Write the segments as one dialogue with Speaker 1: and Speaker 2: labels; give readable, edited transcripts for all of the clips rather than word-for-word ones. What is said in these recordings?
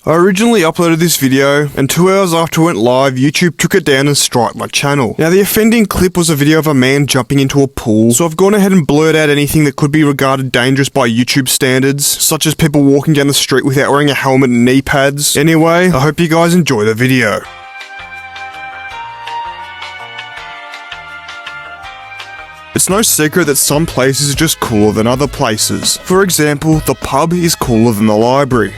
Speaker 1: I originally uploaded this video, and 2 hours after it went live, YouTube took it down and striked my channel. Now, the offending clip was a video of a man jumping into a pool, so I've gone ahead and blurred out anything that could be regarded dangerous by YouTube standards, such as people walking down the street without wearing a helmet and knee pads. Anyway, I hope you guys enjoy the video. It's no secret that some places are just cooler than other places. For example, the pub is cooler than the library.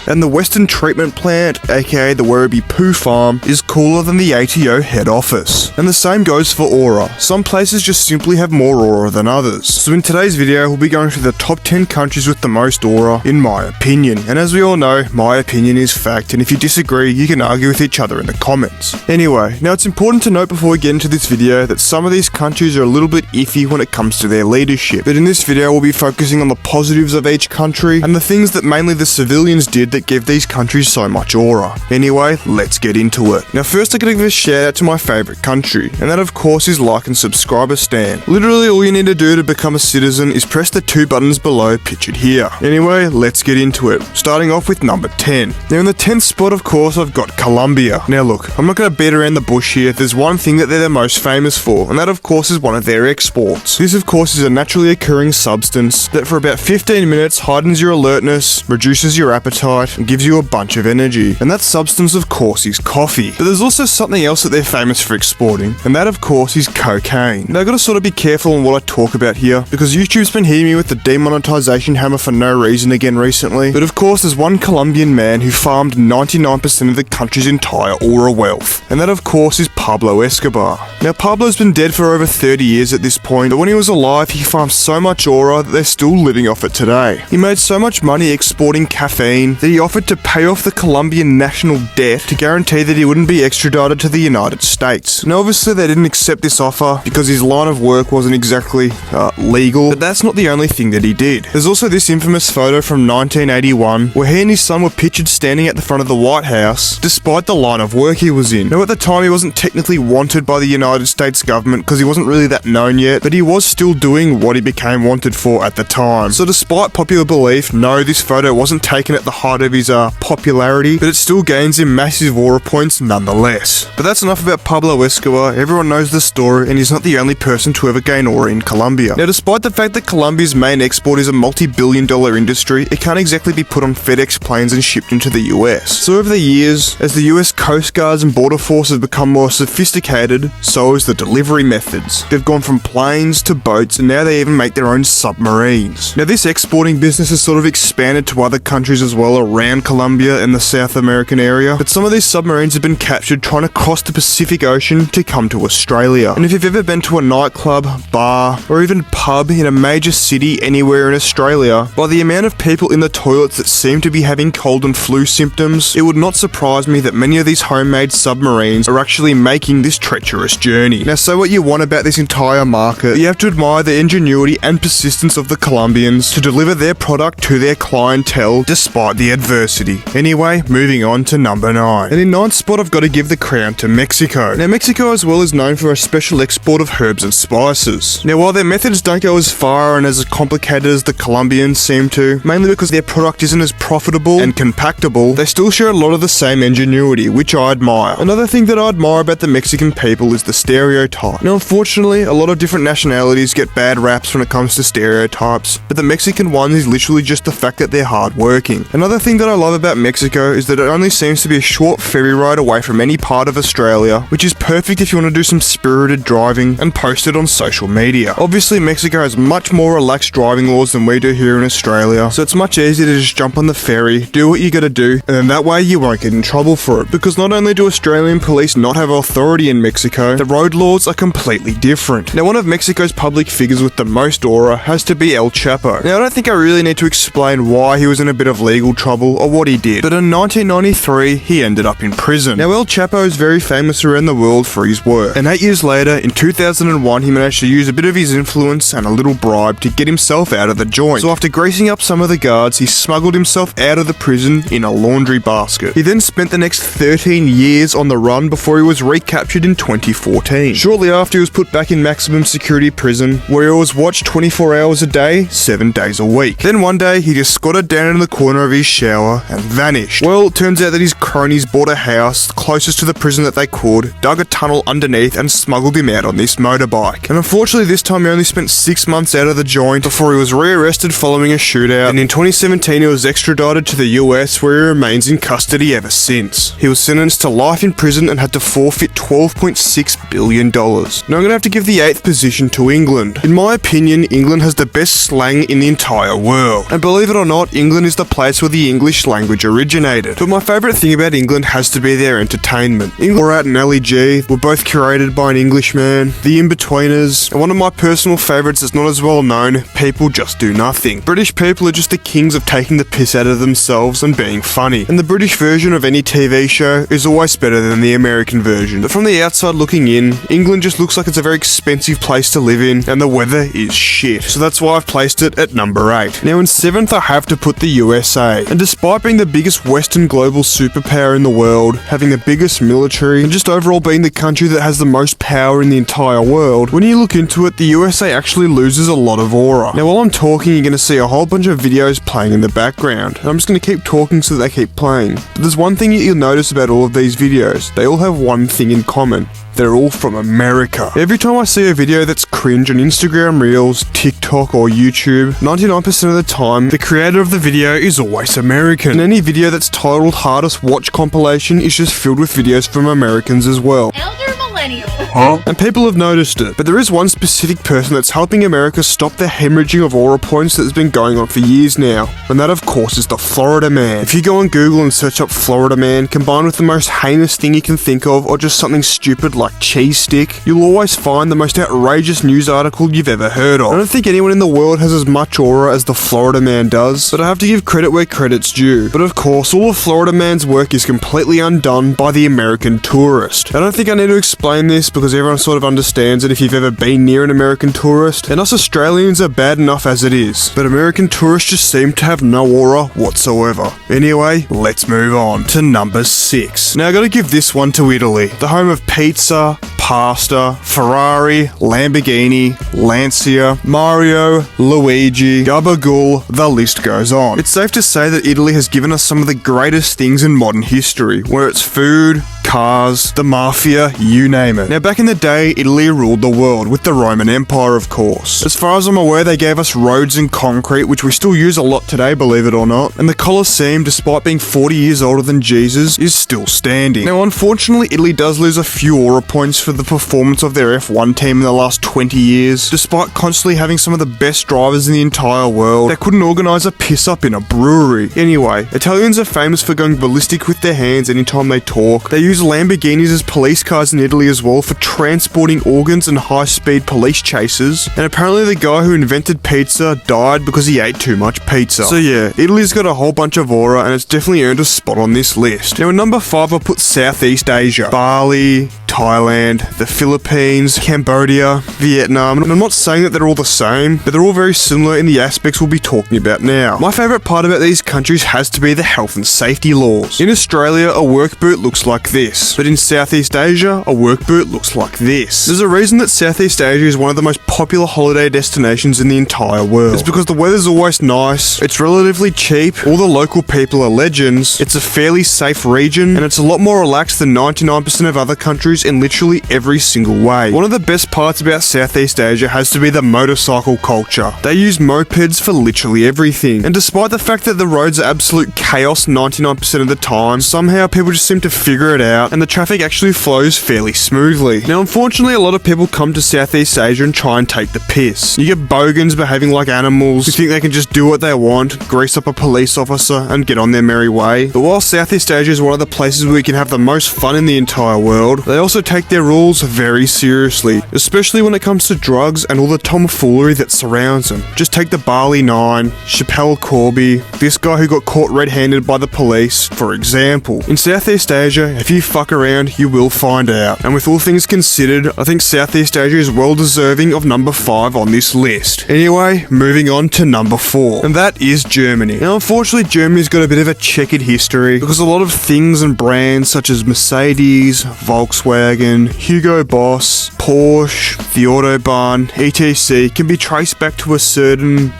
Speaker 1: And the Western Treatment Plant, aka the Werribee Poo Farm, is cooler than the ATO head office. And the same goes for aura. Some places just simply have more aura than others. So in today's video, we'll be going through the top 10 countries with the most aura, in my opinion. And as we all know, my opinion is fact, and if you disagree, you can argue with each other in the comments. Anyway, now it's important to note before we get into this video that some of these countries are a little bit iffy when it comes to their leadership. But in this video, we'll be focusing on the positives of each country, and the things that mainly the civilians did that give these countries so much aura. Anyway, let's get into it. Now first I gotta give a shout out to my favourite country, and that of course is like and subscriber stan. Literally all you need to do to become a citizen is press the 2 buttons below pictured here. Anyway, let's get into it. Starting off with number 10. Now in the 10th spot of course I've got Colombia. Now look, I'm not gonna beat around the bush here. There's one thing that they're the most famous for, and that of course is one of their exports. This of course is a naturally occurring substance that for about 15 minutes heightens your alertness, reduces your appetite, and gives you a bunch of energy. And that substance of course is coffee. But there's also something else that they're famous for exporting, and that of course is cocaine. Now I gotta sort of be careful on what I talk about here, because YouTube's been hitting me with the demonetization hammer for no reason again recently. But of course there's one Colombian man who farmed 99% of the country's entire aura wealth, and that of course is Pablo Escobar. Now Pablo's been dead for over 30 years at this point, but when he was alive he farmed so much aura that they're still living off it today. He made so much money exporting caffeine that he offered to pay off the Colombian national debt to guarantee that he wouldn't be extradited to the United States. Now obviously they didn't accept this offer because his line of work wasn't exactly legal, but that's not the only thing that he did. There's also this infamous photo from 1981 where he and his son were pictured standing at the front of the White House despite the line of work he was in. Now at the time he wasn't technically wanted by the United States government because he wasn't really that known yet, but he was still doing what he became wanted for at the time. So despite popular belief, no, this photo wasn't taken at the height of his popularity, but it still gains him massive aura points nonetheless. But that's enough about Pablo Escobar. Everyone knows the story, and he's not the only person to ever gain aura in Colombia. Now despite the fact that Colombia's main export is a multi-billion-dollar industry, it can't exactly be put on FedEx planes and shipped into the US. So over the years, as the US Coast Guards and Border Force have become more sophisticated, so has the delivery methods. They've gone from planes to boats, and now they even make their own submarines. Now this exporting business has sort of expanded to other countries as well around Colombia and the South American area, but some of these submarines have been captured trying to cross the Pacific Ocean to come to Australia. And if you've ever been to a nightclub, bar, or even pub in a major city anywhere in Australia, by the amount of people in the toilets that seem to be having cold and flu symptoms, it would not surprise me that many of these homemade submarines are actually making this treacherous journey. Now say what you want about this entire market, you have to admire the ingenuity and persistence of the Colombians to deliver their product to their clientele despite the adversity. Anyway, moving on to number 9. And in 9th spot I've got to give the crown to Mexico. Now Mexico as well is known for a special export of herbs and spices. Now while their methods don't go as far and as complicated as the Colombians seem to, mainly because their product isn't as profitable and compactable, they still share a lot of the same ingenuity, which I admire. Another thing that I admire about the Mexican people is the stereotype. Now unfortunately, a lot of different nationalities get bad raps when it comes to stereotypes, but the Mexican one is literally just the fact that they're hardworking. Another thing that I love about Mexico is that it only seems to be a short ferry ride away from any part of Australia, which is perfect if you want to do some spirited driving and post it on social media. Obviously Mexico has much more relaxed driving laws than we do here in Australia, so it's much easier to just jump on the ferry, do what you gotta do, and then that way you won't get in trouble for it. Because not only do Australian police not have authority in Mexico, the road laws are completely different. Now one of Mexico's public figures with the most aura has to be El Chapo. Now I don't think I really need to explain why he was in a bit of legal trouble or what he did, but in 1993 he ended up in prison. Now El El Chapo is very famous around the world for his work, and 8 years later, in 2001, he managed to use a bit of his influence and a little bribe to get himself out of the joint. So after greasing up some of the guards, he smuggled himself out of the prison in a laundry basket. He then spent the next 13 years on the run before he was recaptured in 2014. Shortly after, he was put back in maximum security prison, where he was watched 24 hours a day, 7 days a week. Then one day, he just squatted down in the corner of his shower and vanished. Well, it turns out that his cronies bought a house closest to the prison that they could, dug a tunnel underneath, and smuggled him out on this motorbike. And unfortunately, this time he only spent 6 months out of the joint before he was rearrested following a shootout, and in 2017 he was extradited to the US, where he remains in custody ever since. He was sentenced to life in prison and had to forfeit $12.6 billion. Now I'm going to have to give the 8th position to England. In my opinion, England has the best slang in the entire world. And believe it or not, England is the place where the English language originated. But my favourite thing about England has to be their entertainment. England, Borat and Ali G were both curated by an Englishman. The In-Betweeners, and one of my personal favourites that's not as well known, People Just Do Nothing. British people are just the kings of taking the piss out of themselves and being funny. And the British version of any TV show is always better than the American version. But from the outside looking in, England just looks like it's a very expensive place to live in, and the weather is shit. So that's why I've placed it at number 8. Now in 7th I have to put the USA. And despite being the biggest Western global superpower in the world, having the biggest military, and just overall being the country that has the most power in the entire world, when you look into it, the USA actually loses a lot of aura. Now while I'm talking, you're going to see a whole bunch of videos playing in the background, and I'm just going to keep talking so that they keep playing. But there's one thing you'll notice about all of these videos: they all have one thing in common. They're all from America. Every time I see a video that's cringe on Instagram Reels, TikTok or YouTube, 99% of the time, the creator of the video is always American. And any video that's titled Hardest Watch Compilation is just filled with videos from Americans as well.
Speaker 2: Elder Millennial.
Speaker 1: Huh? And people have noticed it. But there is one specific person that's helping America stop the hemorrhaging of aura points that has been going on for years now. And that of course is the Florida Man. If you go on Google and search up Florida Man, combined with the most heinous thing you can think of, or just something stupid like cheese stick, you'll always find the most outrageous news article you've ever heard of. I don't think anyone in the world has as much aura as the Florida Man does, but I have to give credit where credit's due. But of course, all of Florida Man's work is completely undone by the American tourist. I don't think I need to explain this because everyone sort of understands it if you've ever been near an American tourist, and us Australians are bad enough as it is. But American tourists just seem to have no aura whatsoever. Anyway, let's move on to number 6. Now I gotta give this one to Italy, the home of pizza, pasta, Ferrari, Lamborghini, Lancia, Mario, Luigi, Gabagool, the list goes on. It's safe to say that Italy has given us some of the greatest things in modern history, where it's food, cars, the mafia, you name it. Now back in the day, Italy ruled the world, with the Roman Empire of course. As far as I'm aware, they gave us roads and concrete, which we still use a lot today, believe it or not, and the Colosseum, despite being 40 years older than Jesus, is still standing. Now unfortunately, Italy does lose a few aura points for the performance of their F1 team in the last 20 years. Despite constantly having some of the best drivers in the entire world, they couldn't organise a piss up in a brewery. Anyway, Italians are famous for going ballistic with their hands anytime they talk. They use Lamborghinis as police cars in Italy as well for transporting organs and high-speed police chases. And apparently the guy who invented pizza died because he ate too much pizza. So yeah, Italy's got a whole bunch of aura and it's definitely earned a spot on this list. Now at number 5 I put Southeast Asia. Bali, Thailand, the Philippines, Cambodia, Vietnam, and I'm not saying that they're all the same, but they're all very similar in the aspects we'll be talking about now. My favourite part about these countries has to be the health and safety laws. In Australia, a work boot looks like this, but in Southeast Asia, a work boot looks like this. There's a reason that Southeast Asia is one of the most popular holiday destinations in the entire world. It's because the weather's always nice, it's relatively cheap, all the local people are legends, it's a fairly safe region, and it's a lot more relaxed than 99% of other countries in literally every single way. One of the best parts about Southeast Asia has to be the motorcycle culture. They use mopeds for literally everything, and despite the fact that the roads are absolute chaos 99% of the time, somehow people just seem to figure it out, and the traffic actually flows fairly smoothly. Now unfortunately a lot of people come to Southeast Asia and try and take the piss. You get bogans behaving like animals who think they can just do what they want, grease up a police officer and get on their merry way. But while Southeast Asia is one of the places where you can have the most fun in the entire world, they also take their rules very seriously, especially when it comes to drugs and all the tomfoolery that surrounds them. Just take the Bali 9, Chappelle Corby, this guy who got caught red-handed by the police, for example. In Southeast Asia, if you fuck around, you will find out. And with all things considered, I think Southeast Asia is well deserving of number 5 on this list. Anyway, moving on to number 4, and that is Germany. Now unfortunately Germany's got a bit of a checkered history because a lot of things and brands such as Mercedes, Volkswagen, Hugo Boss, Porsche, the Autobahn, etc. can be traced back to a certain,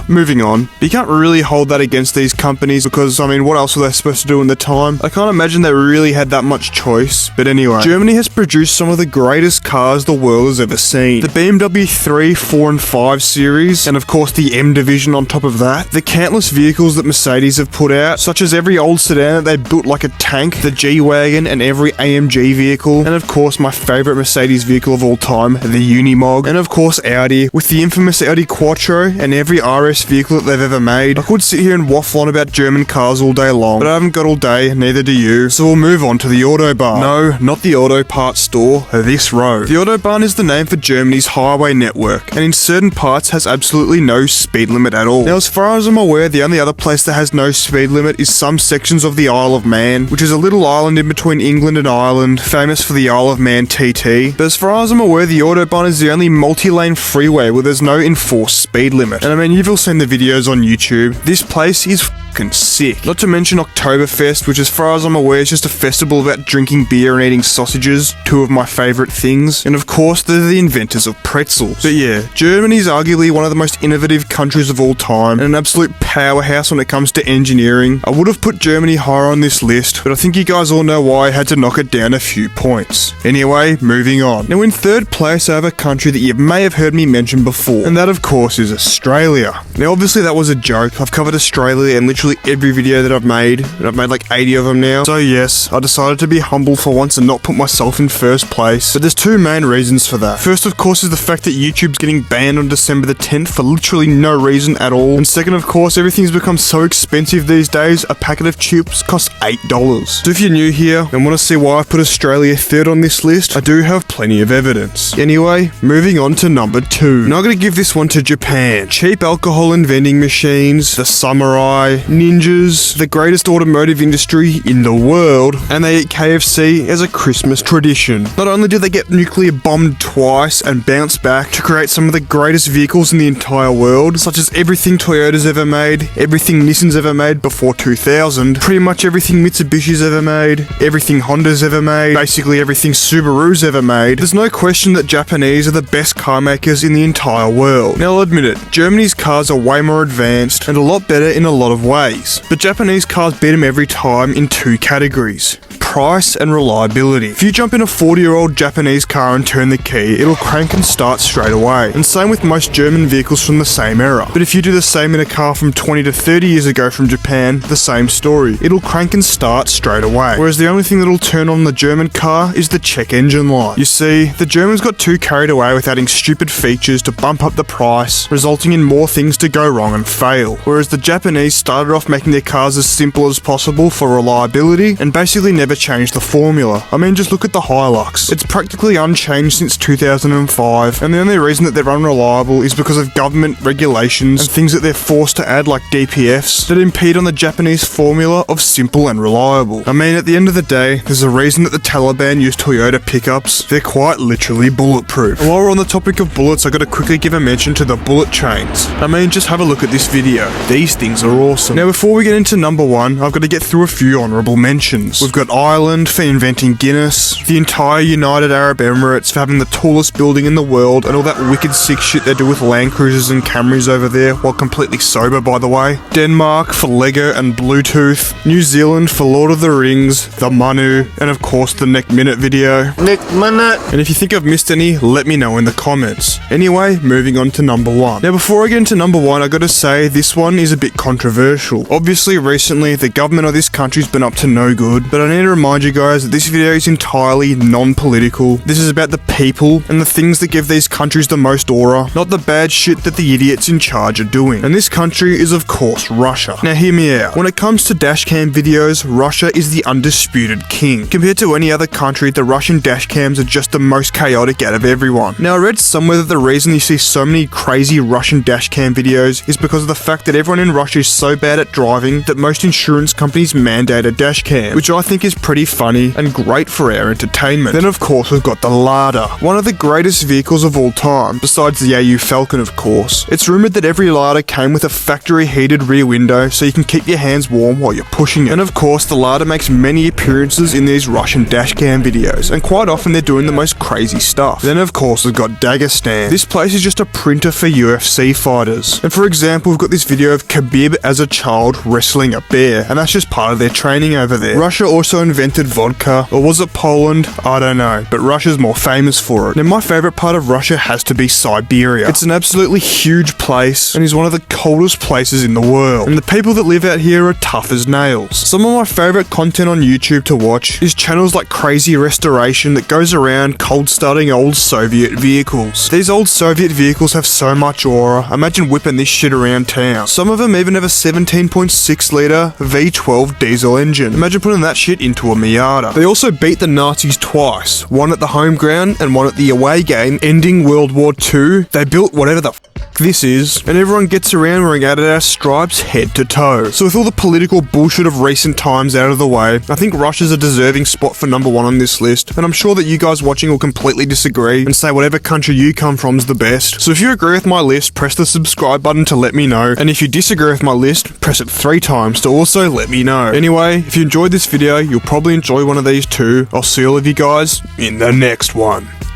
Speaker 1: moving on. But you can't really hold that against these companies because, I mean, what else were they supposed to do in the time? I can't imagine they really had that much choice. But anyway, Germany has produced some of the greatest cars the world has ever seen. The BMW 3, 4 and 5 series, and of course the M division on top of that. The countless vehicles that Mercedes have put out, such as every old sedan that they built like a tank, the G-Wagon and every AMG vehicle, and of course my favourite Mercedes vehicle of all time, the Unimog, and of course Audi, with the infamous Audi Quattro and every RS vehicle that they've ever made. I could sit here and waffle on about German cars all day long, but I haven't got all day, neither do you, so we'll move on to the Autobahn. No, not the auto parts store, this road. The Autobahn is the name for Germany's highway network, and in certain parts has absolutely no speed limit at all. Now as far as I'm aware, the only other place that has no speed limit is some sections of the Isle of Man, which is a little island in between England and Ireland, famous for the Isle of Man TT. But as far as I'm aware, the Autobahn is the only multi-lane freeway where there's no enforced speed limit. And I mean, you've all seen the videos on YouTube. This place is fucking sick. Not to mention Oktoberfest, which as far as I'm aware is just a festival about drinking beer and eating sausages, two of my favourite things. And of course, they're the inventors of pretzels. But yeah, Germany is arguably one of the most innovative countries of all time, and an absolute powerhouse when it comes to engineering. I would have put Germany higher on this list, but I think you guys all know why I had to knock it down a few points. Anyway, moving on. Now in third place I have a country that you may have heard me mention before, and that of course is Australia. Now obviously that was a joke. I've covered Australia in literally every video that I've made, and I've made like 80 of them now. So yes, I decided to be humble for once and not put myself in first place, but there's two main reasons for that. First of course is the fact that YouTube's getting banned on December the 10th for literally no reason at all, and second of course everything's become so expensive these days, a packet of chips costs $8. So if you're new here and want to see why I've put Australia third on this list, I do have plenty of evidence. Anyway, moving on to number 2. Now I'm going to give this one to Japan. Cheap alcohol and vending machines, the samurai, ninjas, the greatest automotive industry in the world, and they eat KFC as a Christmas tradition. Not only did they get nuclear bombed twice and bounce back to create some of the greatest vehicles in the entire world, such as everything Toyota's ever made, everything Nissan's ever made before 2000, pretty much everything Mitsubishi's ever made, everything Honda's ever made, basically everything Subaru's ever made. There's no question that Japanese are the best car makers in the entire world. Now I'll admit it, Germany's cars are way more advanced and a lot better in a lot of ways, but Japanese cars beat them every time in two categories: price and reliability. If you jump in a 40-year-old Japanese car and turn the key, it'll crank and start straight away. And same with most German vehicles from the same era. But if you do the same in a car from 20 to 30 years ago from Japan, the same story. It'll crank and start straight away. Whereas the only thing that'll turn on the German car is the check engine light. You see, the Germans got too carried away with adding stupid features to bump up the price, resulting in more things to go wrong and fail. Whereas the Japanese started off making their cars as simple as possible for reliability and basically never changed the formula. I mean, just look at the Hilux. It's practically unchanged since 2005, and the only reason that they're unreliable is because of government regulations and things that they're forced to add like DPFs that impede on the Japanese formula of simple and reliable. I mean, at the end of the day, there's a reason that the Taliban use Toyota pickups. They're quite literally bulletproof. And while we're on the topic of bullets, I gotta quickly give a mention to the bullet trains. I mean, just have a look at this video. These things are awesome. Now before we get into number 1, I've got to get through a few honourable mentions. We've got Ireland for inventing Guinness, the entire United Arab Emirates for having the tallest building in the world and all that wicked sick shit they do with Land Cruisers and Camrys over there, while completely sober by the way, Denmark for Lego and Bluetooth, New Zealand for Lord of the Rings, the Manu, and of course the Neck Minute video. Neck Minute! And if you think I've missed any, let me know in the comments. Anyway, moving on to number 1. Now before I get into number 1, I gotta say this one is a bit controversial. Obviously recently the government of this country's been up to no good, but I need to remind you guys that this video is entirely non-political. This is about the people and the things that give these countries the most aura, not the bad shit that the idiots in charge are doing. And this country is of course Russia. Now hear me out. When it comes to dashcam videos, Russia is the undisputed king. Compared to any other country, the Russian dashcams are just the most chaotic out of everyone. Now I read somewhere that the reason you see so many crazy Russian dashcam videos is because of the fact that everyone in Russia is so bad at driving that most insurance companies mandate a dashcam, which I think is pretty pretty funny and great for our entertainment. Then of course we've got the Lada, one of the greatest vehicles of all time, besides the AU Falcon of course. It's rumoured that every Lada came with a factory heated rear window so you can keep your hands warm while you're pushing it. And of course the Lada makes many appearances in these Russian dashcam videos, and quite often they're doing the most crazy stuff. Then of course we've got Dagestan. This place is just a printer for UFC fighters. And for example, we've got this video of Khabib as a child wrestling a bear, and that's just part of their training over there. Russia also invented vodka, or was it Poland? I don't know, but Russia's more famous for it. Now my favourite part of Russia has to be Siberia. It's an absolutely huge place and is one of the coldest places in the world, and the people that live out here are tough as nails. Some of my favourite content on YouTube to watch is channels like Crazy Restoration that goes around cold starting old Soviet vehicles. These old Soviet vehicles have so much aura, imagine whipping this shit around town. Some of them even have a 17.6 litre V12 diesel engine. Imagine putting that shit into a Miata. They also beat the Nazis twice, one at the home ground and one at the away game, ending World War II. They built whatever the this is, and everyone gets around wearing Adidas stripes head to toe. So with all the political bullshit of recent times out of the way, I think Russia's a deserving spot for number one on this list, and I'm sure that you guys watching will completely disagree and say whatever country you come from is the best. So if you agree with my list, press the subscribe button to let me know, and if you disagree with my list, press it 3 times to also let me know. Anyway, if you enjoyed this video, you'll probably enjoy one of these too. I'll see all of you guys in the next one.